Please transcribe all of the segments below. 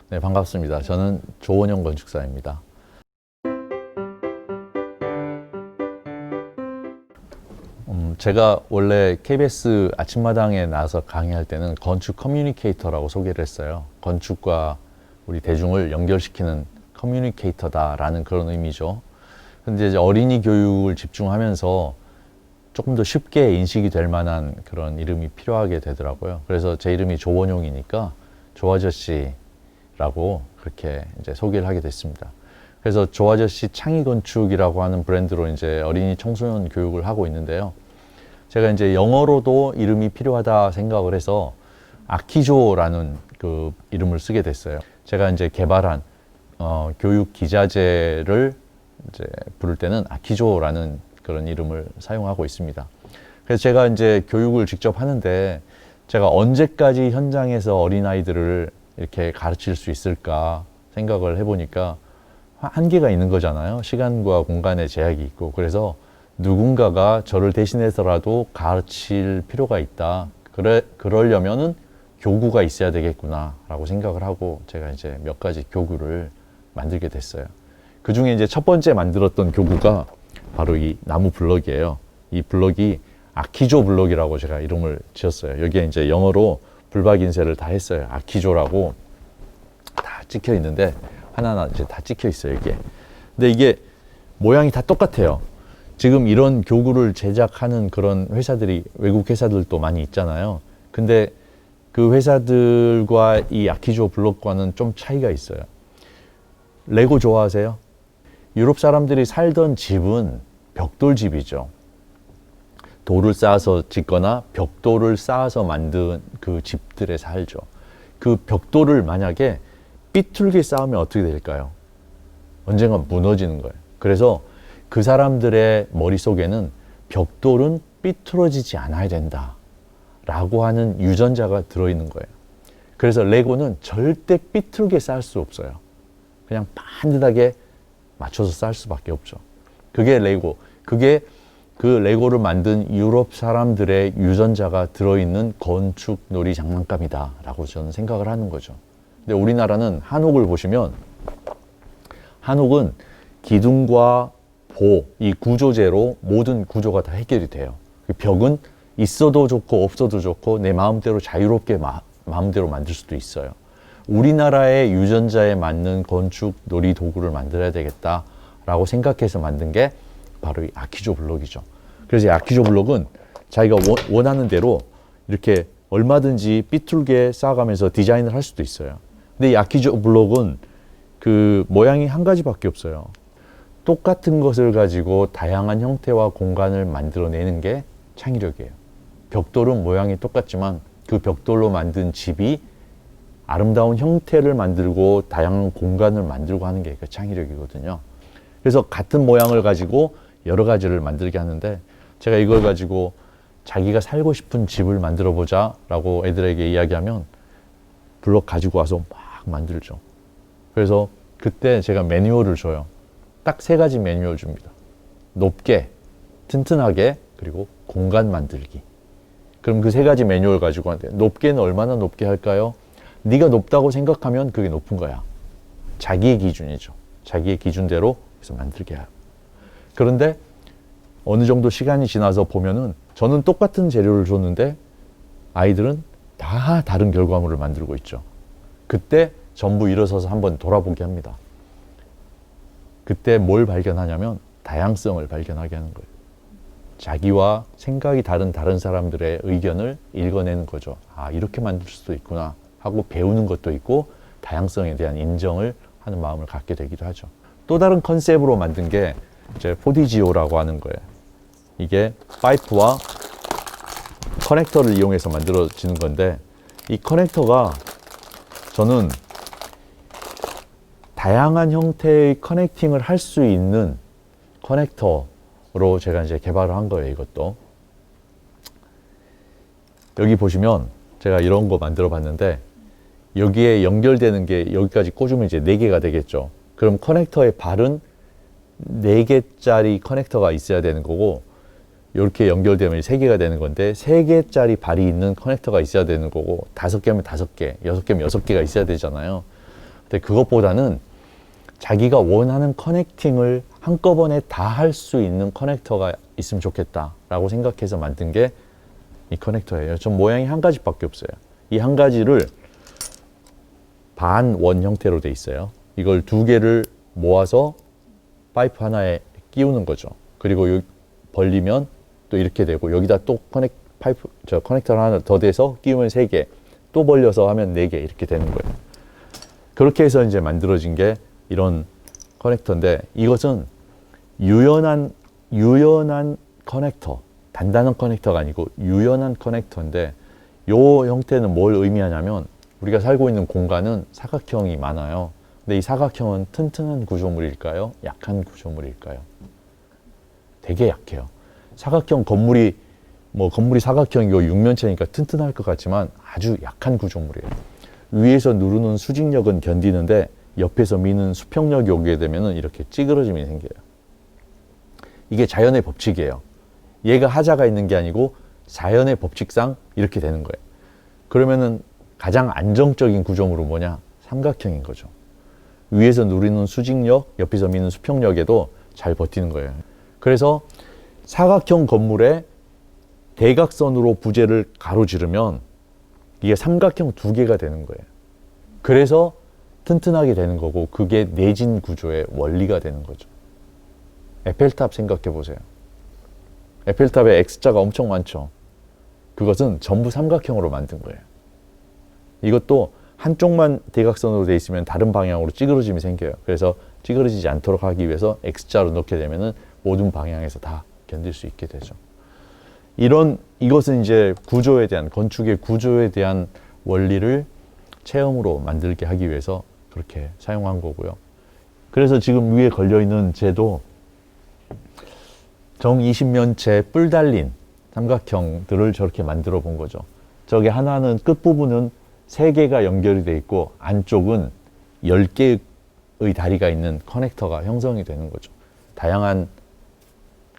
네, 반갑습니다. 저는 조원영 건축사입니다. 제가 원래 KBS 아침마당에 나와서 강의할 때는 건축 커뮤니케이터라고 소개를 했어요. 건축과 우리 대중을 연결시키는 커뮤니케이터다라는 그런 의미죠. 근데 이제 어린이 교육을 집중하면서 조금 더 쉽게 인식이 될 만한 그런 이름이 필요하게 되더라고요. 그래서 제 이름이 조원용이니까 조아저씨라고 그렇게 이제 소개를 하게 됐습니다. 그래서 조아저씨 창의건축이라고 하는 브랜드로 이제 어린이 청소년 교육을 하고 있는데요. 제가 이제 영어로도 이름이 필요하다 생각을 해서 아키조라는 그 이름을 쓰게 됐어요. 제가 이제 개발한 교육 기자재를 이제 부를 때는 아키조라는 그런 이름을 사용하고 있습니다. 그래서 제가 이제 교육을 직접 하는데 제가 언제까지 현장에서 어린아이들을 이렇게 가르칠 수 있을까 생각을 해보니까 한계가 있는 거잖아요. 시간과 공간의 제약이 있고. 그래서 누군가가 저를 대신해서라도 가르칠 필요가 있다. 그러려면은 교구가 있어야 되겠구나 라고 생각을 하고 제가 이제 몇 가지 교구를 만들게 됐어요. 그 중에 이제 첫 번째 만들었던 교구가 바로 이 나무 블럭이에요. 이 블럭이 아키조 블럭이라고 제가 이름을 지었어요. 여기에 이제 영어로 불박 인쇄를 다 했어요. 아키조라고 다 찍혀 있는데 하나하나 이제 다 찍혀 있어요, 이게. 근데 이게 모양이 다 똑같아요. 지금 이런 교구를 제작하는 그런 회사들이 외국 회사들도 많이 있잖아요. 근데 그 회사들과 이 아키조 블록과는 좀 차이가 있어요. 레고 좋아하세요? 유럽 사람들이 살던 집은 벽돌집이죠. 돌을 쌓아서 짓거나 벽돌을 쌓아서 만든 그 집들에 살죠. 그 벽돌을 만약에 삐뚤게 쌓으면 어떻게 될까요? 언젠가 무너지는 거예요. 그래서 그 사람들의 머릿속에는 벽돌은 삐뚤어지지 않아야 된다 라고 하는 유전자가 들어있는 거예요. 그래서 레고는 절대 삐뚤게 쌓을 수 없어요. 그냥 반듯하게 맞춰서 쌓을 수밖에 없죠. 그게 레고. 그게 그 레고를 만든 유럽 사람들의 유전자가 들어있는 건축 놀이 장난감이다 라고 저는 생각을 하는 거죠. 근데 우리나라는 한옥을 보시면 한옥은 기둥과 보, 이 구조재로 모든 구조가 다 해결이 돼요. 벽은 있어도 좋고 없어도 좋고 내 마음대로 자유롭게 마음대로 만들 수도 있어요. 우리나라의 유전자에 맞는 건축 놀이 도구를 만들어야 되겠다라고 생각해서 만든 게 바로 이 아키조 블록이죠. 그래서 이 아키조 블록은 자기가 원하는 대로 이렇게 얼마든지 삐뚤게 쌓아가면서 디자인을 할 수도 있어요. 근데 이 아키조 블록은 그 모양이 한 가지밖에 없어요. 똑같은 것을 가지고 다양한 형태와 공간을 만들어내는 게 창의력이에요. 벽돌은 모양이 똑같지만 그 벽돌로 만든 집이 아름다운 형태를 만들고 다양한 공간을 만들고 하는 게 그 창의력이거든요. 그래서 같은 모양을 가지고 여러 가지를 만들게 하는데 제가 이걸 가지고 자기가 살고 싶은 집을 만들어 보자 라고 애들에게 이야기하면 블록 가지고 와서 막 만들죠. 그래서 그때 제가 매뉴얼을 줘요. 딱 세 가지 매뉴얼 줍니다. 높게, 튼튼하게, 그리고 공간 만들기. 그럼 그 세 가지 매뉴얼 가지고 하는데 높게는 얼마나 높게 할까요? 네가 높다고 생각하면 그게 높은 거야. 자기의 기준이죠. 자기의 기준대로 해서 만들게 해요. 그런데 어느 정도 시간이 지나서 보면은 저는 똑같은 재료를 줬는데 아이들은 다 다른 결과물을 만들고 있죠. 그때 전부 일어서서 한번 돌아보게 합니다. 그때 뭘 발견하냐면 다양성을 발견하게 하는 거예요. 자기와 생각이 다른 사람들의 의견을 읽어내는 거죠. 아, 이렇게 만들 수도 있구나 하고 배우는 것도 있고 다양성에 대한 인정을 하는 마음을 갖게 되기도 하죠. 또 다른 컨셉으로 만든 게 이제 포디지오라고 하는 거예요. 이게 파이프와 커넥터를 이용해서 만들어지는 건데 이 커넥터가 저는 다양한 형태의 커넥팅을 할 수 있는 커넥터로 제가 이제 개발을 한 거예요, 이것도. 여기 보시면 제가 이런 거 만들어 봤는데 여기에 연결되는 게 여기까지 꽂으면 이제 4개가 되겠죠. 그럼 커넥터의 발은 4개짜리 커넥터가 있어야 되는 거고 이렇게 연결되면 3개가 되는 건데 3개짜리 발이 있는 커넥터가 있어야 되는 거고 5개면 5개, 6개면 6개가 있어야 되잖아요. 근데 그것보다는 자기가 원하는 커넥팅을 한꺼번에 다 할 수 있는 커넥터가 있으면 좋겠다라고 생각해서 만든 게 이 커넥터예요. 전 모양이 한 가지밖에 없어요. 이 한 가지를 반원 형태로 돼 있어요. 이걸 두 개를 모아서 파이프 하나에 끼우는 거죠. 그리고 여기 벌리면 또 이렇게 되고, 여기다 또 커넥터를 하나 더 대서 끼우면 3개, 또 벌려서 하면 4개 이렇게 되는 거예요. 그렇게 해서 이제 만들어진 게 이런 커넥터인데, 이것은 유연한 커넥터, 단단한 커넥터가 아니고 유연한 커넥터인데, 이 형태는 뭘 의미하냐면, 우리가 살고 있는 공간은 사각형이 많아요. 근데 이 사각형은 튼튼한 구조물일까요? 약한 구조물일까요? 되게 약해요. 사각형 건물이 사각형이고 육면체니까 튼튼할 것 같지만 아주 약한 구조물이에요. 위에서 누르는 수직력은 견디는데 옆에서 미는 수평력이 오게 되면 이렇게 찌그러짐이 생겨요. 이게 자연의 법칙이에요. 얘가 하자가 있는 게 아니고 자연의 법칙상 이렇게 되는 거예요. 그러면은 가장 안정적인 구조물은 뭐냐? 삼각형인 거죠. 위에서 누리는 수직력, 옆에서 미는 수평력에도 잘 버티는 거예요. 그래서 사각형 건물에 대각선으로 부재를 가로지르면 이게 삼각형 2개가 되는 거예요. 그래서 튼튼하게 되는 거고, 그게 내진 구조의 원리가 되는 거죠. 에펠탑 생각해 보세요. 에펠탑에 X자가 엄청 많죠. 그것은 전부 삼각형으로 만든 거예요. 이것도 한쪽만 대각선으로 돼 있으면 다른 방향으로 찌그러짐이 생겨요. 그래서 찌그러지지 않도록 하기 위해서 X자로 넣게 되면은 모든 방향에서 다 견딜 수 있게 되죠. 이것은 이제 건축의 구조에 대한 원리를 체험으로 만들게 하기 위해서 그렇게 사용한 거고요. 그래서 지금 위에 걸려있는 재도 정 20년째 뿔 달린 삼각형들을 저렇게 만들어 본 거죠. 저기 하나는 끝부분은 3개가 연결이 돼 있고, 안쪽은 10개의 다리가 있는 커넥터가 형성이 되는 거죠. 다양한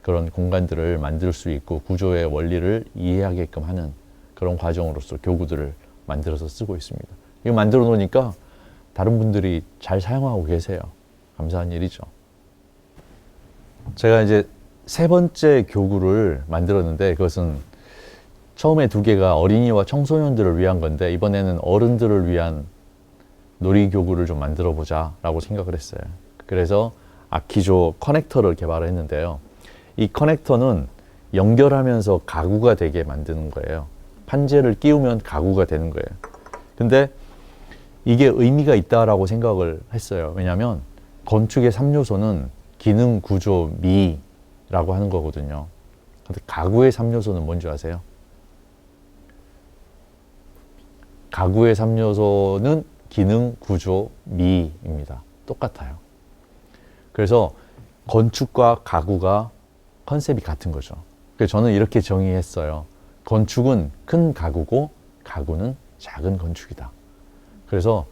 그런 공간들을 만들 수 있고 구조의 원리를 이해하게끔 하는 그런 과정으로서 교구들을 만들어서 쓰고 있습니다. 이거 만들어 놓으니까 다른 분들이 잘 사용하고 계세요. 감사한 일이죠. 제가 이제 3번째 교구를 만들었는데, 그것은 처음에 2개가 어린이와 청소년들을 위한 건데, 이번에는 어른들을 위한 놀이교구를 좀 만들어 보자 라고 생각을 했어요. 그래서 아키조 커넥터를 개발을 했는데요. 이 커넥터는 연결하면서 가구가 되게 만드는 거예요. 판재를 끼우면 가구가 되는 거예요. 근데 이게 의미가 있다라고 생각을 했어요. 왜냐하면 건축의 3요소는 기능, 구조, 미라고 하는 거거든요. 근데 가구의 3요소는 뭔지 아세요? 가구의 3요소는 기능, 구조, 미입니다. 똑같아요. 그래서 건축과 가구가 컨셉이 같은 거죠. 그래서 저는 이렇게 정의했어요. 건축은 큰 가구고 가구는 작은 건축이다. 그래서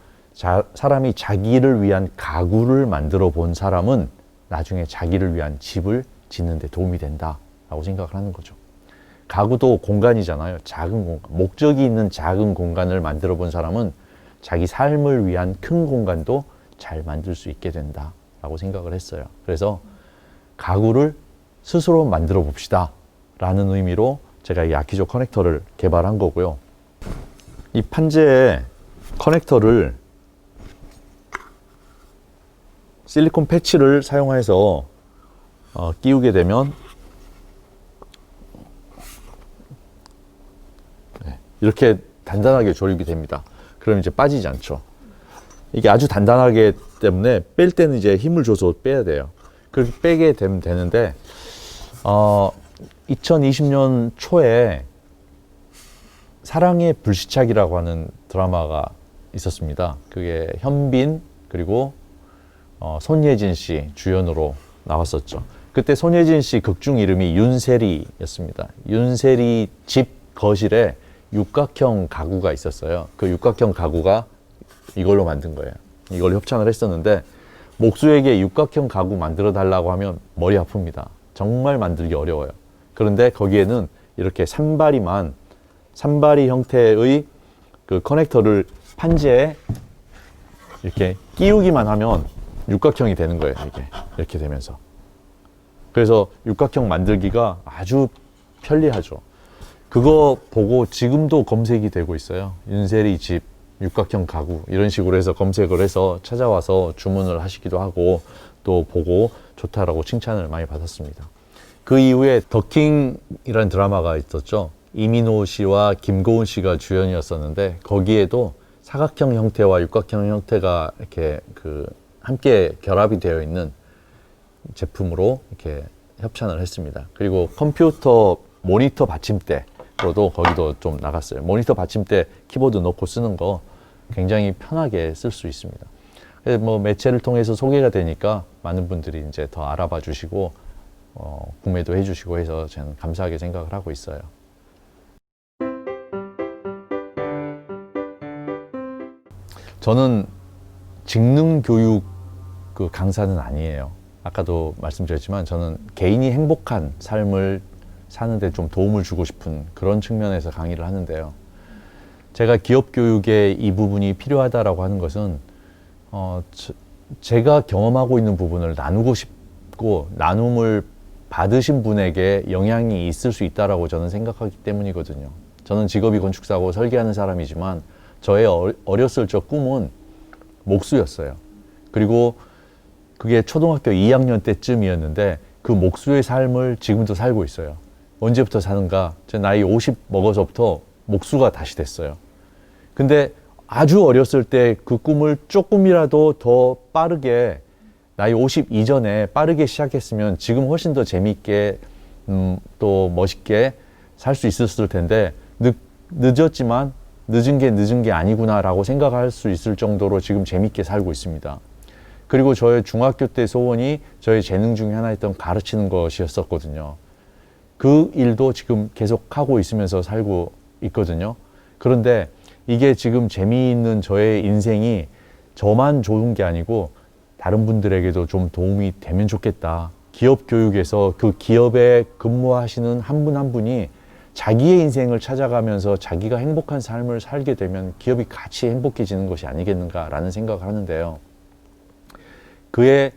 사람이 자기를 위한 가구를 만들어 본 사람은 나중에 자기를 위한 집을 짓는 데 도움이 된다라고 생각을 하는 거죠. 가구도 공간이잖아요. 작은 공간, 목적이 있는 작은 공간을 만들어 본 사람은 자기 삶을 위한 큰 공간도 잘 만들 수 있게 된다라고 생각을 했어요. 그래서 가구를 스스로 만들어 봅시다 라는 의미로 제가 이 아키조 커넥터를 개발한 거고요. 이 판재에 커넥터를 실리콘 패치를 사용해서 끼우게 되면 이렇게 단단하게 조립이 됩니다. 그럼 이제 빠지지 않죠. 이게 아주 단단하기 때문에 뺄 때는 이제 힘을 줘서 빼야 돼요. 그렇게 빼게 되면 되는데 2020년 초에 사랑의 불시착이라고 하는 드라마가 있었습니다. 그게 현빈 그리고 손예진 씨 주연으로 나왔었죠. 그때 손예진 씨 극중 이름이 윤세리였습니다. 윤세리 집 거실에 육각형 가구가 있었어요. 그 육각형 가구가 이걸로 만든 거예요. 이걸 협찬을 했었는데 목수에게 육각형 가구 만들어 달라고 하면 머리 아픕니다. 정말 만들기 어려워요. 그런데 거기에는 이렇게 산바리 형태의 그 커넥터를 판재에 이렇게 끼우기만 하면 육각형이 되는 거예요. 이렇게 되면서. 그래서 육각형 만들기가 아주 편리하죠. 그거 보고 지금도 검색이 되고 있어요. 윤세리 집, 육각형 가구 이런 식으로 해서 검색을 해서 찾아와서 주문을 하시기도 하고 또 보고 좋다라고 칭찬을 많이 받았습니다. 그 이후에 더킹이라는 드라마가 있었죠. 이민호 씨와 김고은 씨가 주연이었었는데 거기에도 사각형 형태와 육각형 형태가 이렇게 함께 결합이 되어 있는 제품으로 이렇게 협찬을 했습니다. 그리고 컴퓨터 모니터 받침대로도 거기도 좀 나갔어요. 모니터 받침대 키보드 넣고 쓰는 거 굉장히 편하게 쓸 수 있습니다. 뭐 매체를 통해서 소개가 되니까 많은 분들이 이제 더 알아봐 주시고 구매도 해주시고 해서 저는 감사하게 생각을 하고 있어요. 저는 직능 교육 강사는 아니에요. 아까도 말씀드렸지만 저는 개인이 행복한 삶을 사는데 좀 도움을 주고 싶은 그런 측면에서 강의를 하는데요. 제가 기업 교육에 이 부분이 필요하다라고 하는 것은 제가 경험하고 있는 부분을 나누고 싶고 나눔을 받으신 분에게 영향이 있을 수 있다라고 저는 생각하기 때문이거든요. 저는 직업이 건축사고 설계하는 사람이지만 저의 어렸을 적 꿈은 목수였어요. 그리고 그게 초등학교 2학년 때쯤이었는데 그 목수의 삶을 지금도 살고 있어요. 언제부터 사는가? 제 나이 50 먹어서부터 목수가 다시 됐어요. 근데 아주 어렸을 때 그 꿈을 조금이라도 더 빠르게 나이 50 이전에 빠르게 시작했으면 지금 훨씬 더 재미있게 또 멋있게 살 수 있었을 텐데 늦었지만 늦은 게 아니구나라고 생각할 수 있을 정도로 지금 재미있게 살고 있습니다. 그리고 저의 중학교 때 소원이 저의 재능 중에 하나였던 가르치는 것이었었거든요. 그 일도 지금 계속 하고 있으면서 살고 있거든요. 그런데 이게 지금 재미있는 저의 인생이 저만 좋은 게 아니고 다른 분들에게도 좀 도움이 되면 좋겠다. 기업 교육에서 그 기업에 근무하시는 한 분 한 분이 자기의 인생을 찾아가면서 자기가 행복한 삶을 살게 되면 기업이 같이 행복해지는 것이 아니겠는가라는 생각을 하는데요. 그에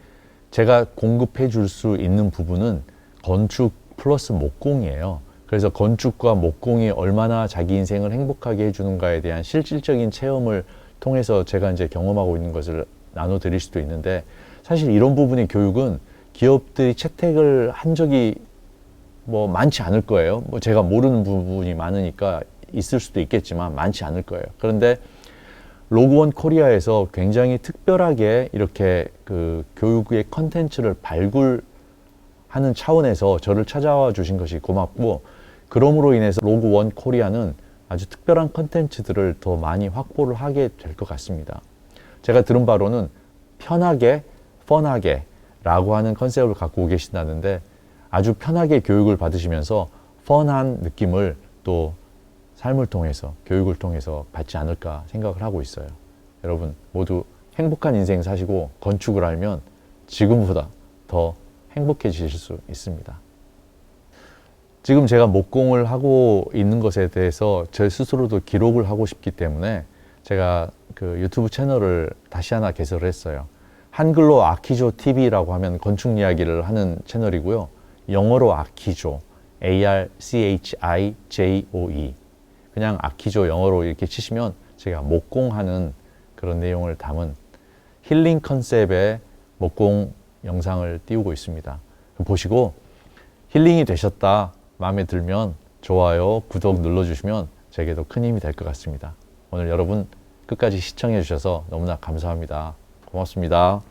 제가 공급해 줄 수 있는 부분은 건축 플러스 목공이에요. 그래서 건축과 목공이 얼마나 자기 인생을 행복하게 해주는가에 대한 실질적인 체험을 통해서 제가 이제 경험하고 있는 것을 나눠드릴 수도 있는데 사실 이런 부분의 교육은 기업들이 채택을 한 적이 뭐 많지 않을 거예요. 뭐 제가 모르는 부분이 많으니까 있을 수도 있겠지만 많지 않을 거예요. 그런데 로그원 코리아에서 굉장히 특별하게 이렇게 그 교육의 컨텐츠를 발굴하는 차원에서 저를 찾아와 주신 것이 고맙고 그럼으로 인해서 로그원 코리아는 아주 특별한 컨텐츠들을 더 많이 확보를 하게 될 것 같습니다. 제가 들은 바로는 편하게, 펀하게 라고 하는 컨셉을 갖고 계신다는데 아주 편하게 교육을 받으시면서 펀한 느낌을 또 삶을 통해서, 교육을 통해서 받지 않을까 생각을 하고 있어요. 여러분 모두 행복한 인생 사시고 건축을 알면 지금보다 더 행복해지실 수 있습니다. 지금 제가 목공을 하고 있는 것에 대해서 제 스스로도 기록을 하고 싶기 때문에 제가 그 유튜브 채널을 다시 하나 개설을 했어요. 한글로 아키조 TV라고 하면 건축 이야기를 하는 채널이고요. 영어로 아키조, ARCHIJOE. 그냥 아키조 영어로 이렇게 치시면 제가 목공하는 그런 내용을 담은 힐링 컨셉의 목공 영상을 띄우고 있습니다. 보시고 힐링이 되셨다, 마음에 들면 좋아요, 구독 눌러주시면 제게도 큰 힘이 될 것 같습니다. 오늘 여러분 끝까지 시청해 주셔서 너무나 감사합니다. 고맙습니다.